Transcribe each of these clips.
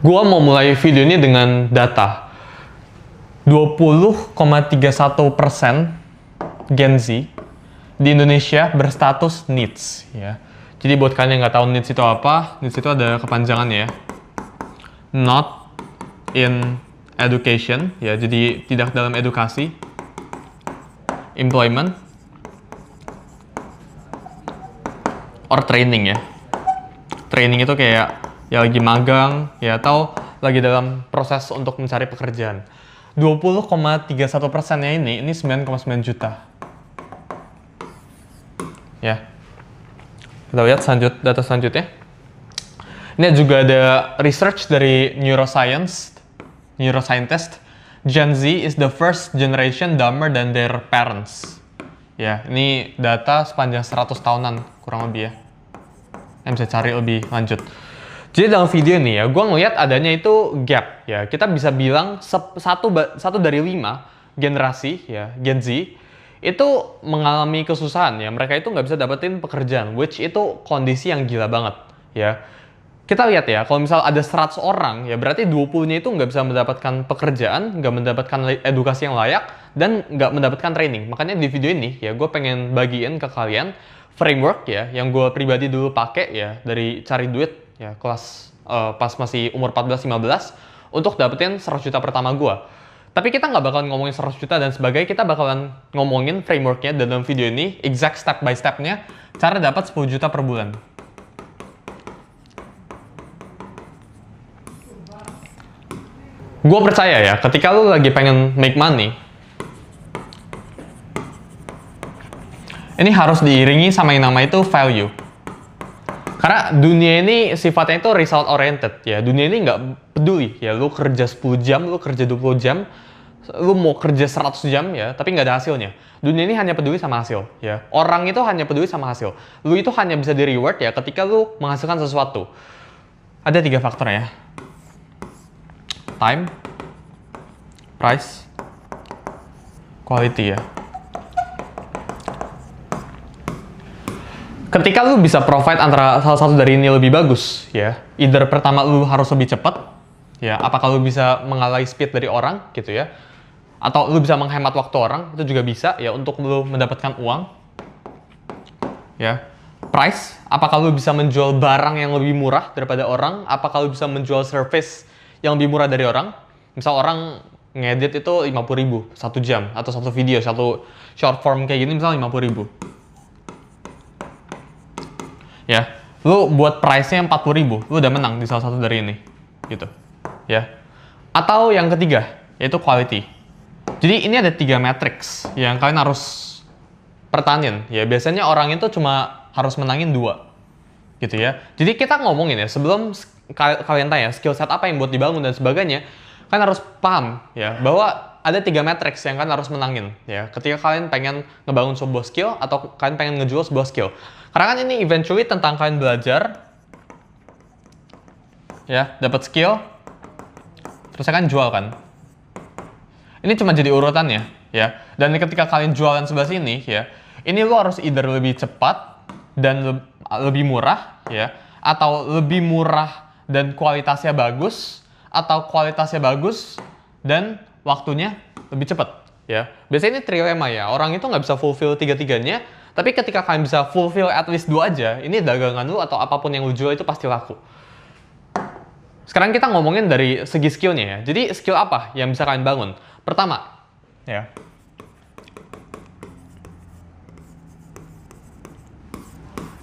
Gua mau mulai video ini dengan data. 20,31% Gen Z di Indonesia berstatus needs, ya. Jadi buat kalian yang nggak tahu needs itu apa, needs itu ada kepanjangannya ya. Not in education, ya. Jadi tidak dalam edukasi, employment, or training ya. Training itu kayak ya lagi magang, ya, atau lagi dalam proses untuk mencari pekerjaan. 20,31%-nya ini 9,9 juta. Ya. Kita lihat data selanjutnya. Ini juga ada research dari neuroscientist. Gen Z is the first generation dumber than their parents. Ya, ini data sepanjang 100 tahunan kurang lebih ya. Yang bisa cari lebih lanjut. Jadi dalam video ini ya, gue ngeliat adanya itu gap ya. Kita bisa bilang satu dari 5 generasi ya, Gen Z itu mengalami kesusahan ya. Mereka itu nggak bisa dapetin pekerjaan, which itu kondisi yang gila banget ya. Kita lihat ya, kalau misal ada 100 orang ya, berarti 20-nya itu nggak bisa mendapatkan pekerjaan, nggak mendapatkan edukasi yang layak, dan nggak mendapatkan training. Makanya di video ini ya, gue pengen bagiin ke kalian framework ya, yang gue pribadi dulu pakai ya, dari cari duit ya, kelas pas masih umur 14-15 untuk dapetin 100 juta pertama gue. Tapi kita nggak bakalan ngomongin 100 juta dan sebagainya, kita bakalan ngomongin frameworknya dalam video ini, exact step by step-nya, cara dapat 10 juta per bulan. Gue percaya ya, ketika lu lagi pengen make money, ini harus diiringi sama yang nama itu value. Karena dunia ini sifatnya itu result oriented ya. Dunia ini nggak peduli ya, lu kerja 10 jam, lu kerja 20 jam, lu mau kerja 100 jam ya, tapi nggak ada hasilnya. Dunia ini hanya peduli sama hasil ya. Orang itu hanya peduli sama hasil. Lu itu hanya bisa di reward ya ketika lu menghasilkan sesuatu. Ada 3 faktor ya. Time, price, quality ya. Ketika lu bisa provide antara salah satu dari ini lebih bagus ya, either pertama lu harus lebih cepat ya, apakah lu bisa mengalahkan speed dari orang gitu ya, atau lu bisa menghemat waktu orang, itu juga bisa ya untuk lu mendapatkan uang ya. Price, apakah lu bisa menjual barang yang lebih murah daripada orang, apakah lu bisa menjual service yang lebih murah dari orang. Misal orang ngedit itu 50.000 1 jam, atau satu video, satu short form kayak gini misal 50.000 ya, lu buat price-nya 40.000, lu udah menang di salah satu dari ini gitu ya. Atau yang ketiga yaitu quality. Jadi ini ada 3 matrix yang kalian harus pertahanin ya. Biasanya orang itu cuma harus menangin 2 gitu ya. Jadi kita ngomongin ya, sebelum kalian tanya skill set apa yang buat dibangun dan sebagainya, kalian harus paham ya bahwa ada 3 matrix yang kalian harus menangin ya ketika kalian pengen ngebangun sebuah skill atau kalian pengen ngejual sebuah skill. Karena kan ini eventually tentang kalian belajar ya, dapat skill, terus kalian jual kan. Ini cuma jadi urutannya ya. Dan ketika kalian jualan sebelah sini ya, ini lo harus either lebih cepat dan lebih murah ya, atau lebih murah dan kualitasnya bagus, atau kualitasnya bagus dan waktunya lebih cepat ya. Biasanya ini trilema ya, orang itu nggak bisa fulfill 3-tiganya, tapi ketika kalian bisa fulfill at least 2 aja, ini dagangan lu atau apapun yang lu jual itu pasti laku. Sekarang kita ngomongin dari segi skillnya ya. Jadi skill apa yang bisa kalian bangun? Pertama ya,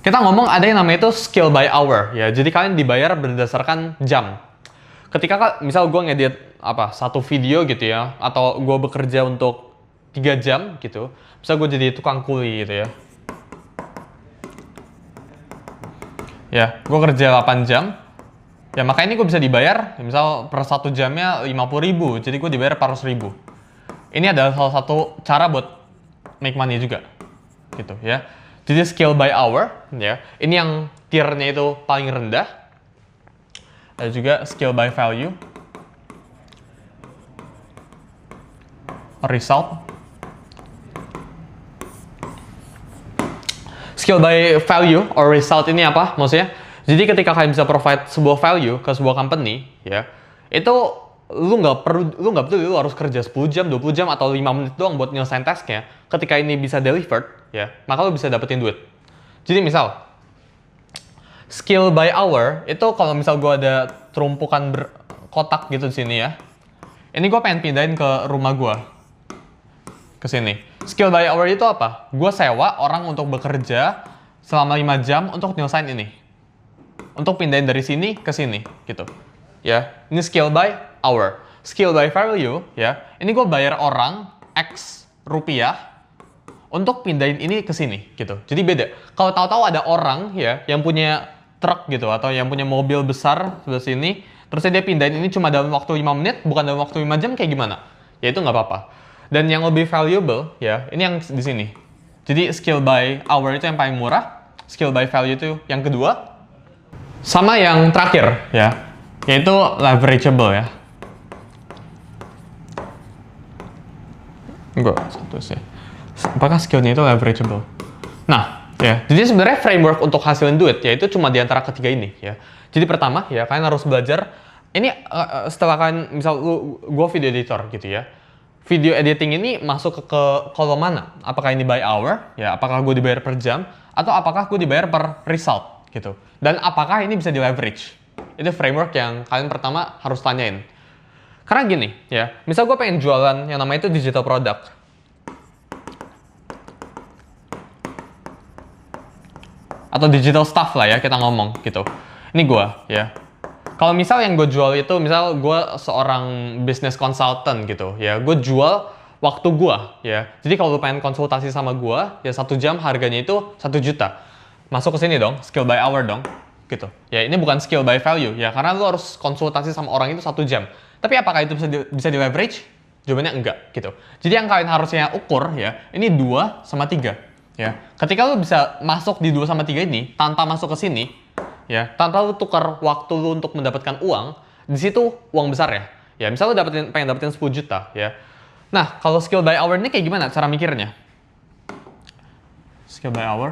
kita ngomong ada yang namanya itu skill by hour ya. Jadi kalian dibayar berdasarkan jam. Ketika misal gue ngedit satu video gitu ya, atau gue bekerja untuk 3 jam gitu, bisa gue jadi tukang kuli gitu ya. Ya, gue kerja 8 jam. Ya, makanya ini gue bisa dibayar, misal per 1 jamnya 50.000, jadi gue dibayar 400.000. Ini adalah salah satu cara buat make money juga, gitu ya. Jadi skill by hour, ya. Ini yang tiernya itu paling rendah. Ada juga skill by value, result. Skill by value or result ini apa maksudnya? Jadi ketika kalian bisa provide sebuah value ke sebuah company, ya, itu lu nggak peduli lu harus kerja 10 jam, 20 jam atau 5 menit doang buat nyelesain tasknya. Ketika ini bisa delivered, ya, maka lu bisa dapetin duit. Jadi misal skill by hour itu kalau misal gue ada terumpukan kotak gitu di sini ya. Ini gue pengen pindahin ke rumah gue. Ke sini. Skill by hour itu apa? Gue sewa orang untuk bekerja selama 5 jam untuk nyelesain ini. Untuk pindahin dari sini ke sini gitu. Ya, ini skill by hour. Skill by value ya. Ini gue bayar orang X rupiah untuk pindahin ini ke sini gitu. Jadi beda. Kalau tahu-tahu ada orang ya yang punya truk gitu atau yang punya mobil besar sebelah sini, terus dia pindahin ini cuma dalam waktu 5 menit, bukan dalam waktu 5 jam kayak gimana? Ya itu nggak apa-apa. Dan yang lebih valuable ya, ini yang di sini. Jadi skill by hour itu yang paling murah, skill by value itu yang kedua. Sama yang terakhir ya, yaitu leverageable ya. Enggak, satu sih. Apakah skillnya itu leverageable? Nah, ya, jadi sebenarnya framework untuk hasilin duit yaitu cuma di antara ketiga ini ya. Jadi pertama ya kalian harus belajar ini setelah kalian misal gue video editor gitu ya. Video editing ini masuk ke kolom mana? Apakah ini by hour ya? Apakah gue dibayar per jam atau apakah gue dibayar per result gitu? Dan apakah ini bisa di leverage? Itu framework yang kalian pertama harus tanyain. Karena gini ya, misal gue pengen jualan yang namanya itu digital product. Atau digital stuff lah ya kita ngomong gitu. Ini gue ya. Kalau misal yang gue jual itu, misal gue seorang business consultant gitu ya, gue jual waktu gue ya. Jadi kalau lu pengen konsultasi sama gue, ya 1 jam harganya itu 1 juta. Masuk ke sini dong, skill by hour dong gitu. Ya ini bukan skill by value ya, karena lu harus konsultasi sama orang itu 1 jam. Tapi apakah itu bisa di leverage? Jawabannya enggak gitu. Jadi yang kalian harusnya ukur ya, ini 2 sama 3 ya. Ketika lu bisa masuk di 2 sama 3 ini tanpa masuk ke sini ya, tanpa lu tukar waktu lu untuk mendapatkan uang, di situ uang besar ya. Ya, misal lu pengen dapetin 10 juta ya. Nah, kalau skill by hour ini kayak gimana cara mikirnya? Skill by hour.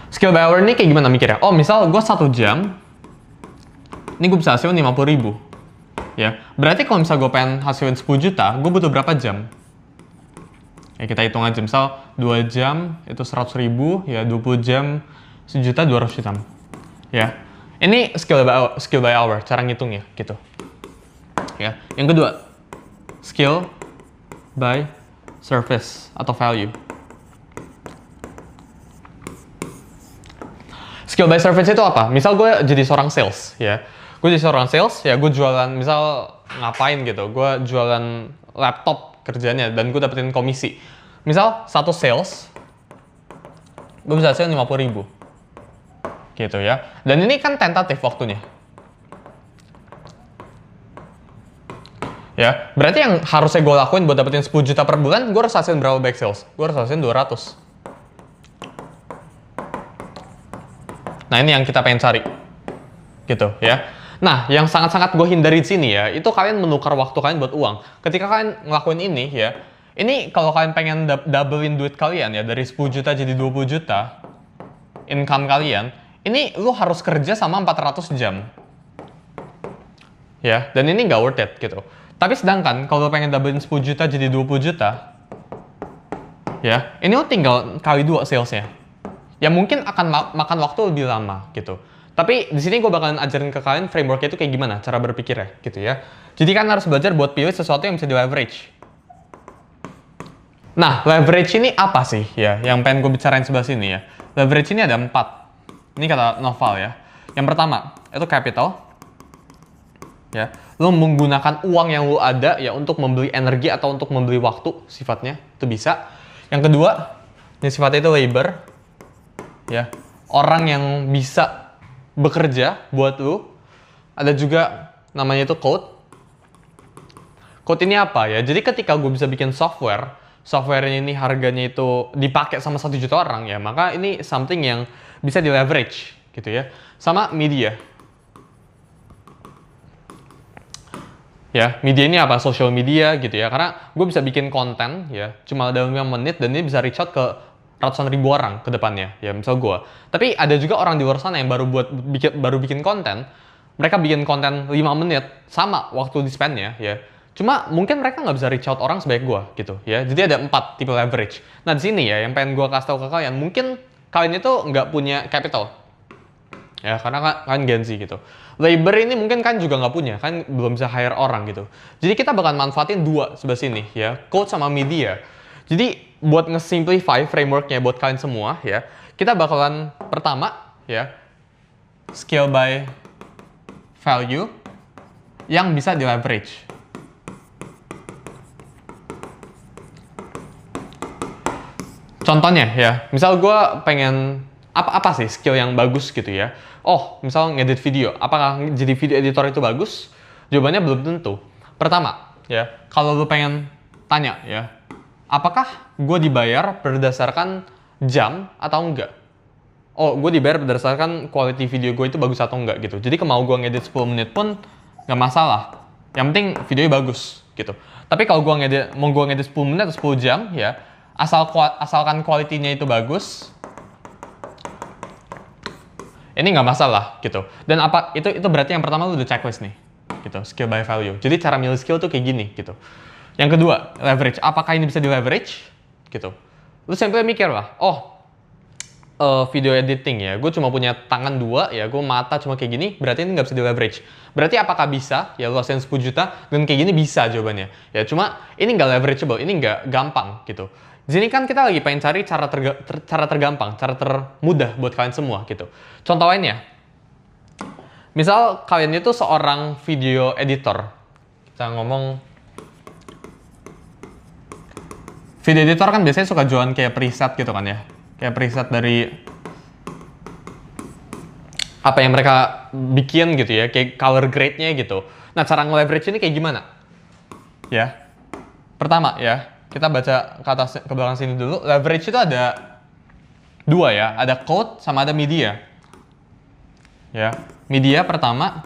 Skill by hour ini kayak gimana mikirnya? Oh, misal gue 1 jam, ini gue bisa hasilin 50.000. Ya, berarti kalau misal gue pengen hasilin 10 juta, gue butuh berapa jam? Ya, kita hitung aja, misal 2 jam itu 100.000, ya 20 jam 1.200.000. Ya, ini skill by hour, cara ngitungnya gitu. Ya, yang kedua, skill by service atau value. Skill by service itu apa? Misal gue jadi seorang sales, ya. Gue jadi seorang sales, ya gue jualan, misal ngapain gitu, gue jualan laptop kerjanya dan gue dapetin komisi. Misal satu sales, gue bisa hasilin 50.000. Gitu ya. Dan ini kan tentatif waktunya. Ya, berarti yang harusnya gue lakuin buat dapetin 10 juta per bulan, gue harus hasilin berapa back sales? Gue harus hasilin 200. Nah, ini yang kita pengen cari. Gitu ya. Nah, yang sangat-sangat gue hindari di sini ya, itu kalian menukar waktu kalian buat uang. Ketika kalian ngelakuin ini ya, ini kalau kalian pengen doublein duit kalian ya, dari 10 juta jadi 20 juta income kalian, ini lu harus kerja sama 400 jam. Ya, dan ini nggak worth it gitu. Tapi sedangkan kalau lu pengen doublein 10 juta jadi 20 juta, ya, ini lu tinggal kali 2 salesnya. Ya mungkin akan makan waktu lebih lama gitu. Tapi di sini gue bakalan ajarin ke kalian frameworknya itu kayak gimana cara berpikirnya gitu ya. Jadi kan harus belajar buat pilih sesuatu yang bisa di leverage. Nah, leverage ini apa sih ya? Yang pengen gue bicarain sebelah sini ya. Leverage ini ada 4. Ini kata Noval ya. Yang pertama itu capital. Ya, lo menggunakan uang yang lo ada ya untuk membeli energi atau untuk membeli waktu sifatnya itu bisa. Yang kedua, ini sifatnya itu labor. Ya, orang yang bisa bekerja buat lu. Ada juga namanya itu code. Code ini apa ya? Jadi ketika gue bisa bikin software ini harganya itu dipakai sama 1 juta orang ya, maka ini something yang bisa di leverage gitu ya. Sama media. Ya, media ini apa? Social media gitu ya. Karena gue bisa bikin konten ya, cuma dalam 5 menit dan ini bisa reach out ke ratusan ribu orang ke depannya, ya misal gue. Tapi ada juga orang di luar sana yang baru bikin konten, mereka bikin konten 5 menit, sama waktu di spend-nya, ya. Cuma mungkin mereka nggak bisa reach out orang sebaik gue, gitu, ya. Jadi ada 4 tipe leverage. Nah, di sini ya, yang pengen gue kasih tahu ke kalian, mungkin kalian itu nggak punya capital, ya, karena kan Gen Z gitu. Labor ini mungkin kan juga nggak punya, kan belum bisa hire orang gitu. Jadi kita bakal manfaatin dua sebelah sini, ya, code sama media. Jadi buat nge-simplify frameworknya buat kalian semua, ya, kita bakalan pertama, ya, scale by value yang bisa di leverage. Contohnya ya, misal gue pengen apa sih skill yang bagus gitu ya. Oh, misal ngedit video, apakah jadi video editor itu bagus? Jawabannya belum tentu. Pertama, ya, kalau lu pengen tanya ya, apakah gue dibayar berdasarkan jam atau enggak? Oh, gue dibayar berdasarkan quality video gue itu bagus atau enggak gitu. Jadi mau gue ngedit 10 menit pun nggak masalah. Yang penting videonya bagus gitu. Tapi kalau mau gue ngedit 10 menit atau 10 jam ya, asalkan kualitinya itu bagus, ini nggak masalah gitu. Dan itu berarti yang pertama lu udah checklist nih, gitu, skill by value. Jadi cara milih skill tuh kayak gini gitu. Yang kedua, leverage. Apakah ini bisa di leverage? Gitu. Lu simply mikir lah, video editing ya, gue cuma punya tangan 2 ya, gue mata cuma kayak gini, berarti ini nggak bisa di leverage. Berarti apakah bisa? Ya lu hasilin 10 juta dan kayak gini bisa jawabannya. Ya cuma ini nggak leverageable, ini nggak gampang gitu. Di sini kan kita lagi pengen cari cara tergampang, cara termudah buat kalian semua gitu. Contoh lainnya, misal kalian itu seorang video editor. Kita ngomong, video editor kan biasanya suka jualan kayak preset gitu kan ya. Kayak preset dari apa yang mereka bikin gitu ya, kayak color grade-nya gitu. Nah, cara nge-leverage ini kayak gimana? Ya, pertama ya, kita baca ke atas, ke belakang sini dulu. Leverage itu ada 2 ya, ada code sama ada media. Ya, media pertama,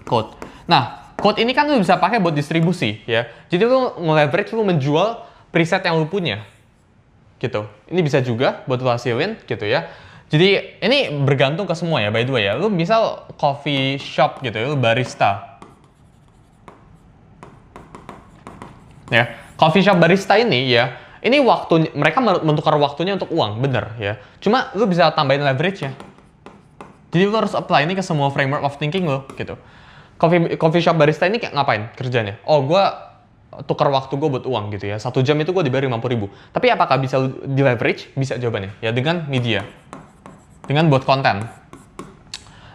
code. Nah, code ini kan lu bisa pakai buat distribusi ya. Jadi lu nge-leverage, lu menjual preset yang lu punya. Gitu. Ini bisa juga buat lu hasilin gitu ya. Jadi ini bergantung ke semua ya, by the way ya. Lu misal coffee shop gitu ya, lu barista. Ya, coffee shop barista ini ya, ini mereka menukar waktunya untuk uang, bener ya. Cuma lu bisa tambahin leverage-nya. Jadi lu harus apply ini ke semua framework of thinking lu gitu. Coffee shop barista ini kayak ngapain kerjanya? Oh, gua tukar waktu gue buat uang gitu ya. 1 jam itu gue dibayar 50.000. Tapi apakah bisa di leverage? Bisa jawabannya. Ya dengan media. Dengan buat konten.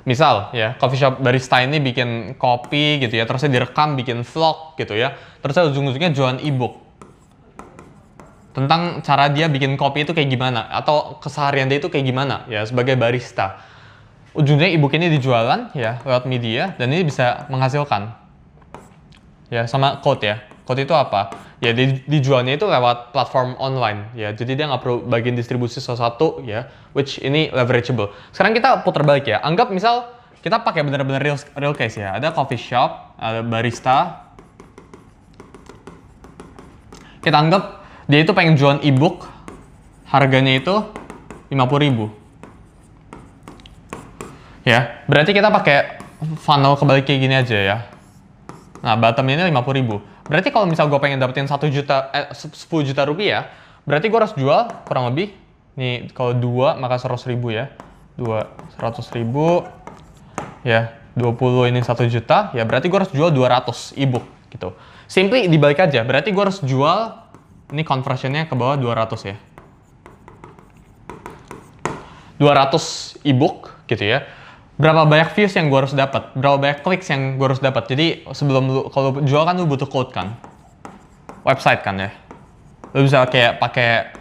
Misal ya, coffee shop barista ini bikin kopi gitu ya, terusnya direkam bikin vlog gitu ya. Terusnya ujung-ujungnya jualan ebook. Tentang cara dia bikin kopi itu kayak gimana, atau keseharian dia itu kayak gimana ya sebagai barista. Ujungnya ebook ini dijualan ya lewat media dan ini bisa menghasilkan. Ya, sama code ya. Code itu apa? Ya, dijualnya itu lewat platform online ya. Jadi dia nggak perlu bagian distribusi sesuatu ya, which ini leverageable. Sekarang kita putar balik ya. Anggap misal kita pakai benar-benar real case ya. Ada coffee shop, ada barista. Kita anggap dia itu pengen jualan ebook, harganya itu 50.000. Ya, berarti kita pakai funnel kebalik kayak gini aja ya. Nah, bottomnya ini 50.000. Berarti kalau misal gue pengen dapetin 10 juta rupiah, berarti gue harus jual kurang lebih, nih kalau 2 maka 100.000 ya. 100.000, ya 20 ini 1 juta, ya berarti gue harus jual 200 ebook gitu. Simply dibalik aja, berarti gue harus jual, ini conversionnya ke bawah 200 ya. 200 ebook gitu ya. Berapa banyak views yang gue harus dapat, berapa banyak clicks yang gue harus dapat. Jadi sebelum kalau jual kan lu butuh code kan, website kan ya. Lu bisa kayak pakai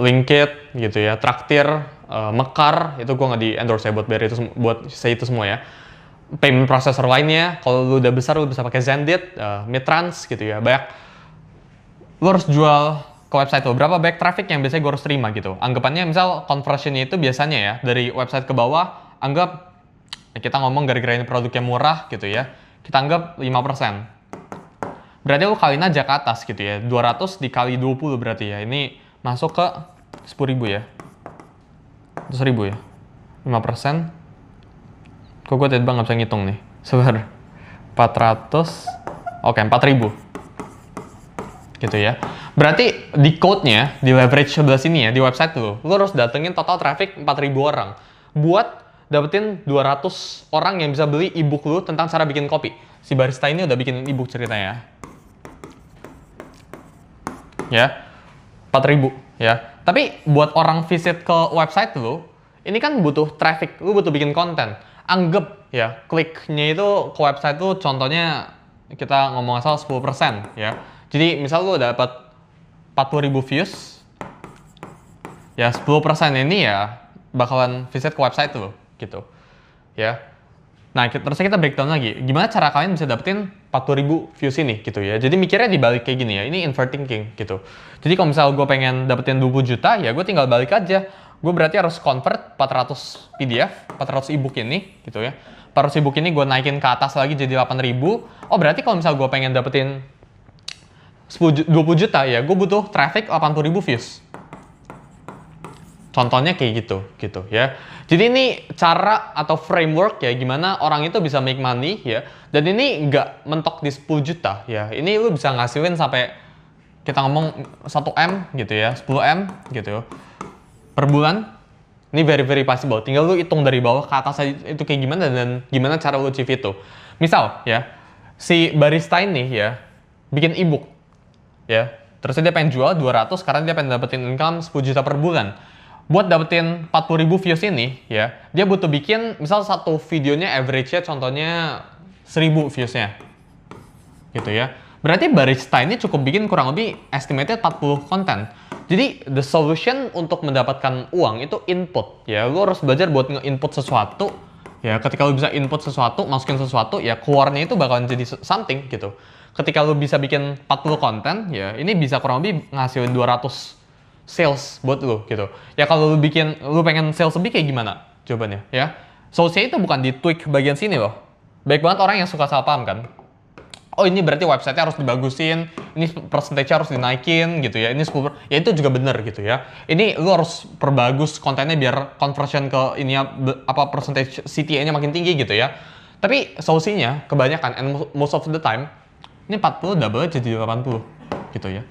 Linkit gitu ya, Traktir, Mekar, itu gue nggak di endorse ya buat saya itu semua ya. Payment processor lainnya, kalau lu udah besar lu bisa pakai Zendesk, Mitrans gitu ya. Banyak. Lu harus jual ke website lo, berapa banyak traffic yang biasanya gue harus terima gitu. Anggapannya misal conversionnya itu biasanya ya, dari website ke bawah, anggap kita ngomong gara-gara ini produknya murah gitu ya, kita anggap 5%. berarti lu kaliin aja ke atas gitu ya. 200 dikali 20 berarti ya. Ini masuk ke 10.000 ya. 1.000 ya. 5%. Kok gue tiba-tiba nggak bisa ngitung nih. Sebentar. 400. Oke, 4.000. Gitu ya. Berarti di code-nya, di leverage sebelah sini ya, di website lu harus datengin total traffic 4.000 orang. Buat dapetin 200 orang yang bisa beli ebook lu tentang cara bikin kopi. Si barista ini udah bikin ebook ceritanya. Ya, 4.000 ya. Tapi buat orang visit ke website lu, ini kan butuh traffic, lu butuh bikin konten. Anggap ya, kliknya itu ke website lu contohnya kita ngomong asal 10% ya. Jadi misal lu dapat 40.000 views, ya 10% ini ya bakalan visit ke website lu gitu ya. Nah, terusnya kita breakdown lagi. Gimana cara kalian bisa dapetin 40.000 views ini gitu ya. Jadi mikirnya dibalik kayak gini ya. Ini invert thinking gitu. Jadi kalau misal gue pengen dapetin 20 juta, ya gue tinggal balik aja. Gue berarti harus convert 400 PDF, 400 ebook ini gitu ya. 400 ebook ini gue naikin ke atas lagi jadi 8.000. Oh, berarti kalau misal gue pengen dapetin 20 juta ya, gue butuh traffic 80.000 views. Contohnya kayak gitu ya. Jadi ini cara atau framework ya gimana orang itu bisa make money ya. Dan ini nggak mentok di 10 juta ya. Ini lu bisa ngasilin sampai kita ngomong 1M gitu ya, 10M gitu per bulan. Ini very possible. Tinggal lu hitung dari bawah ke atas itu kayak gimana dan gimana cara lu achieve itu. Misal ya, si barista ini ya bikin ebook ya. Terus dia pengen jual 200 karena dia pengen dapetin income 10 juta per bulan. Buat dapetin 40.000 views ini ya, dia butuh bikin misal satu videonya average-nya contohnya 1.000 views-nya. Gitu ya. Berarti barista ini cukup bikin kurang lebih estimated 40 konten. Jadi the solution untuk mendapatkan uang itu input ya. Lu harus belajar buat nge-input sesuatu ya. Ketika lu bisa input sesuatu, masukin sesuatu ya, keluarnya itu bakalan jadi something gitu. Ketika lu bisa bikin 40 konten ya, ini bisa kurang lebih ngasilin 200 sales buat lu gitu. Ya kalau lu pengen sales lebih kayak gimana? Jawabannya ya. Solusinya itu bukan di tweak bagian sini loh. Baik banget orang yang suka salah paham kan. Oh ini berarti website-nya harus dibagusin, ini percentage harus dinaikin gitu ya. Ini 10%, ya itu juga bener gitu ya. Ini lu harus perbagus kontennya biar conversion ke ini apa percentage CTA-nya makin tinggi gitu ya. Tapi solusinya kebanyakan and most of the time ini 40 double jadi 80 gitu ya.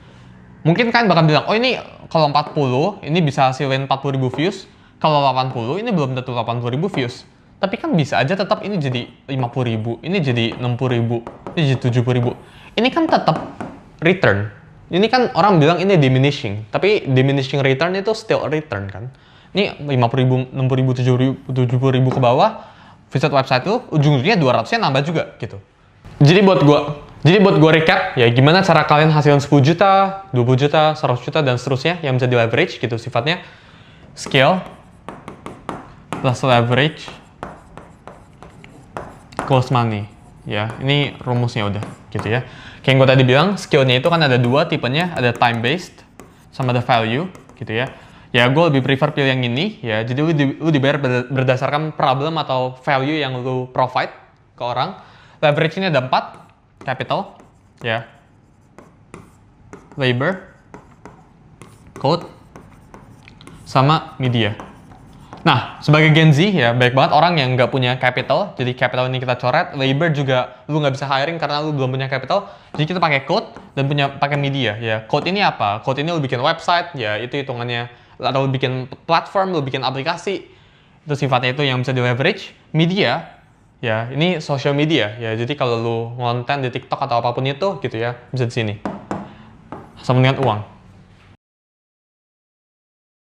Mungkin kan bakal bilang, oh ini kalau 40, ini bisa hasilin 40.000 views. Kalau 80, ini belum tentu 80.000 views. Tapi kan bisa aja tetap ini jadi 50.000, ini jadi 60.000, ini jadi 70.000. Ini kan tetap return. Ini kan orang bilang ini diminishing. Tapi diminishing return itu still a return kan. Ini 50.000, 60.000, 70.000 ke bawah, visit website itu, ujung-ujungnya 200-nya nambah juga gitu. Jadi buat gue recap, ya gimana cara kalian hasilin 10 juta, 20 juta, 100 juta, dan seterusnya yang bisa di leverage gitu sifatnya. Scale plus leverage equals money. Ya, ini rumusnya udah gitu ya. Kayak yang gue tadi bilang, skill-nya itu kan ada dua tipenya, ada time based sama ada value gitu ya. Ya gue lebih prefer pilih yang ini ya. Jadi lu dibayar berdasarkan problem atau value yang lu provide ke orang. Leverage ini ada 4. Capital, ya, labor, code, sama media. Nah, sebagai Gen Z ya, banyak banget orang yang nggak punya capital, jadi capital ini kita coret. Labor juga lu nggak bisa hiring karena lu belum punya capital, jadi kita pakai code dan pakai media. Ya, code ini apa? Code ini lu bikin website, ya itu hitungannya. Atau lu bikin platform, lu bikin aplikasi, itu sifatnya itu yang bisa di leverage. Media. Ya, ini social media ya. Jadi kalau lu ngonten di TikTok atau apapun itu gitu ya, bisa di sini. Sama dengan uang.